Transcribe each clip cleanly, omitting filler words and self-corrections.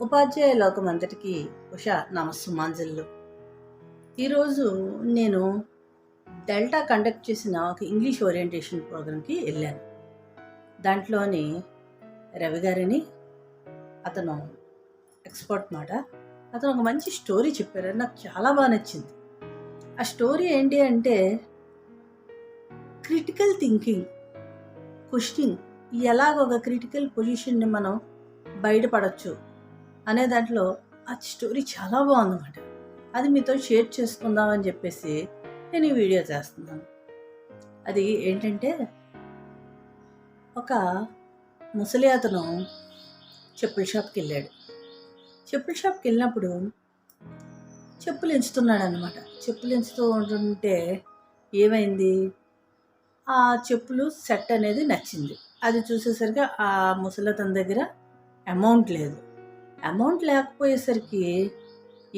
ఉపాధ్యాయ లోకమంతటికి ఉషా నమస్సుమాంజల్లు. ఈరోజు నేను delta conduct చేసిన ఒక ఇంగ్లీష్ ఓరియంటేషన్ ప్రోగ్రామ్కి వెళ్ళాను. దాంట్లోని రవి గారిని, అతను ఎక్స్పర్ట్ మాట, అతను ఒక మంచి స్టోరీ చెప్పారు. నాకు చాలా బాగా నచ్చింది. ఆ స్టోరీ ఏంటి అంటే క్రిటికల్ థింకింగ్, క్వశ్చనింగ్, ఎలాగ ఒక క్రిటికల్ పొజిషన్ని మనం బయటపడవచ్చు అనే దాంట్లో ఆ స్టోరీ చాలా బాగుందన్నమాట. అది మీతో షేర్ చేసుకుందామని చెప్పేసి నేను ఈ వీడియో చేస్తున్నాను. అది ఏంటంటే, ఒక ముసలి అతను చెప్పుల షాప్కి వెళ్ళాడు. చెప్పుల షాప్కి వెళ్ళినప్పుడు చెప్పులు ఎంచుతున్నాడు అనమాట. చెప్పులు ఎంచుతూ ఉంటుంటే ఏమైంది, ఆ చెప్పులు సెట్ అనేది నచ్చింది. అది చూసేసరికి ఆ ముసలతని దగ్గర అమౌంట్ లేదు. అమౌంట్ లేకపోయేసరికి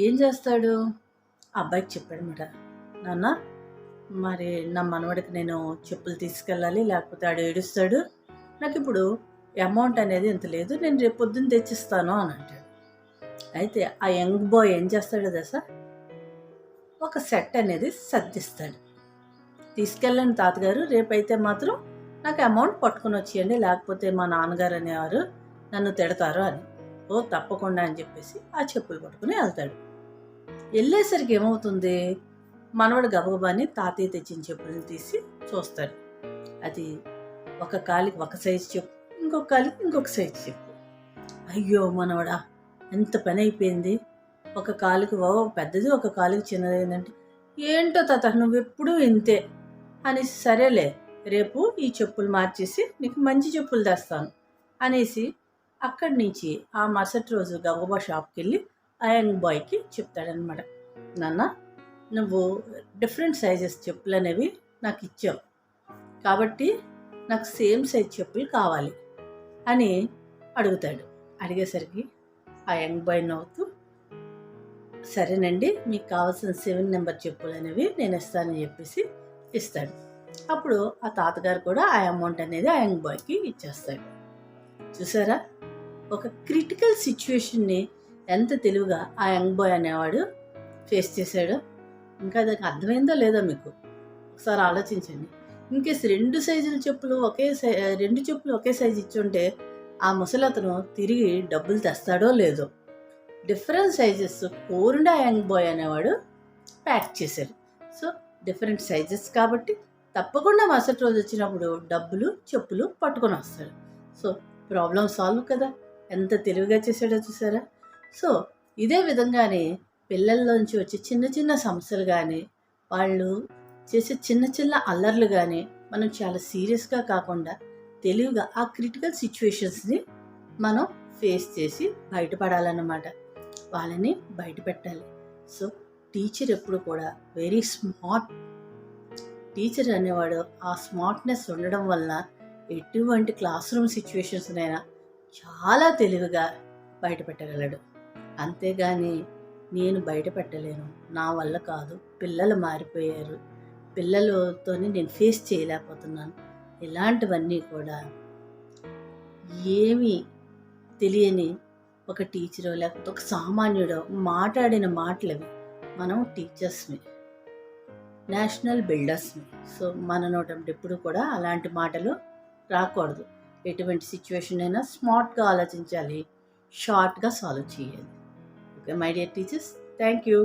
ఏం చేస్తాడు, ఆ అబ్బాయికి చెప్పాడనమాట, నాన్న మరి నా మనవడికి నేను చెప్పులు తీసుకెళ్ళాలి, లేకపోతే ఆడు ఏడుస్తాడు, నాకు ఇప్పుడు అమౌంట్ అనేది ఇంత లేదు, నేను రేపు పొద్దున్న తెచ్చిస్తాను అని అంటాడు. అయితే ఆ యంగ్ బాయ్ ఏం చేస్తాడో తెలుసా, ఒక సెట్ అనేది సర్దిస్తాడు. తీసుకెళ్ళండి తాతగారు, రేపైతే మాత్రం నాకు అమౌంట్ పట్టుకుని వచ్చేయండి, లేకపోతే మా నాన్నగారు అనేవారు నన్ను తిడతారు అని. ఓ తప్పకుండా అని చెప్పేసి ఆ చెప్పులు పట్టుకుని వెళ్తాడు. వెళ్ళేసరికి ఏమవుతుంది, మనవడు గబగబాని తాతయ్య తెచ్చిన చెప్పులను తీసి చూస్తాడు. అది ఒక కాలికి ఒక సైజు చెప్పు, ఇంకొక కాలికి ఇంకొక సైజు చెప్పు. అయ్యో మనవడా, ఎంత పని అయిపోయింది, ఒక కాలుకి పెద్దది ఒక కాలుకి చిన్నది ఏంటంటే, ఏంటో తాత నువ్వెప్పుడూ ఇంతే అనేసి, సరేలే రేపు ఈ చెప్పులు మార్చేసి నీకు మంచి చెప్పులు తెస్తాను అనేసి అక్కడి నుంచి ఆ మరుసటి రోజు గబగబా షాప్కి వెళ్ళి ఆ యంగ్ బాయ్కి చెప్తాడనమాట, నాన్న నువ్వు డిఫరెంట్ సైజెస్ చెప్పులు అనేవి నాకు ఇచ్చావు, కాబట్టి నాకు సేమ్ సైజ్ చెప్పులు కావాలి అని అడుగుతాడు. అడిగేసరికి ఆ యంగ్ బాయ్ నవ్వుతూ, సరేనండి మీకు కావాల్సిన 7 నెంబర్ చెప్పులు అనేవి నేను ఇస్తానని చెప్పేసి ఇస్తాడు. అప్పుడు ఆ తాతగారు కూడా ఆ అమౌంట్ అనేది ఆ యంగ్ బాయ్కి ఇచ్చేస్తాడు. చూసారా, ఒక క్రిటికల్ సిచ్యువేషన్ని ఎంత తెలివిగా ఆ యంగ్ బాయ్ అనేవాడు ఫేస్ చేశాడు. ఇంకా అది అర్థమైందో లేదో మీకు ఒకసారి ఆలోచించండి. ఇన్కేస్ 2 సైజుల చెప్పులు రెండు చెప్పులు ఒకే సైజు ఇచ్చుంటే ఆ ముసలతను తిరిగి డబ్బులు తెస్తాడో లేదో. డిఫరెంట్ సైజెస్ కోరుండి ఆ యంగ్ బాయ్ అనేవాడు ప్యాక్ చేశాడు. సో డిఫరెంట్ సైజెస్ కాబట్టి తప్పకుండా మరుసటి రోజు వచ్చినప్పుడు డబ్బులు చెప్పులు పట్టుకొని వస్తాడు. సో ప్రాబ్లం సాల్వ్ కదా, ఎంత తెలివిగా చేశాడో చూసారా. సో ఇదే విధంగానే పిల్లల్లోంచి వచ్చే చిన్న చిన్న సమస్యలు కానీ, వాళ్ళు చేసే చిన్న చిన్న అల్లర్లు కానీ మనం చాలా సీరియస్గా కాకుండా తెలివిగా ఆ క్రిటికల్ సిచ్యువేషన్స్ని మనం ఫేస్ చేసి బయటపడాలన్నమాట. వాళ్ళని బయట పెట్టాలి. సో టీచర్ ఎప్పుడు కూడా వెరీ స్మార్ట్. టీచర్ అనేవాడు ఆ స్మార్ట్నెస్ ఉండడం వల్ల ఎటువంటి క్లాస్ రూమ్ సిచ్యువేషన్స్నైనా చాలా తెలివిగా బయటపెట్టగలడు. అంతేగాని నేను బయట పెట్టలేను, నా వల్ల కాదు, పిల్లలు మారిపోయారు, పిల్లలతోని నేను ఫేస్ చేయలేకపోతున్నాను, ఇలాంటివన్నీ కూడా ఏమీ తెలియని ఒక టీచరో లేకపోతే ఒక సామాన్యుడో మాట్లాడిన మాటలవి. మనం టీచర్స్ని, నేషనల్ బిల్డర్స్ని. సో మన నోట ఎప్పుడు కూడా అలాంటి మాటలు రాకూడదు. ఎటువంటి సిచ్యువేషన్ అయినా స్మార్ట్గా ఆలోచించాలి, షార్ట్గా సాల్వ్ చేయాలి. Okay my dear teachers, thank you.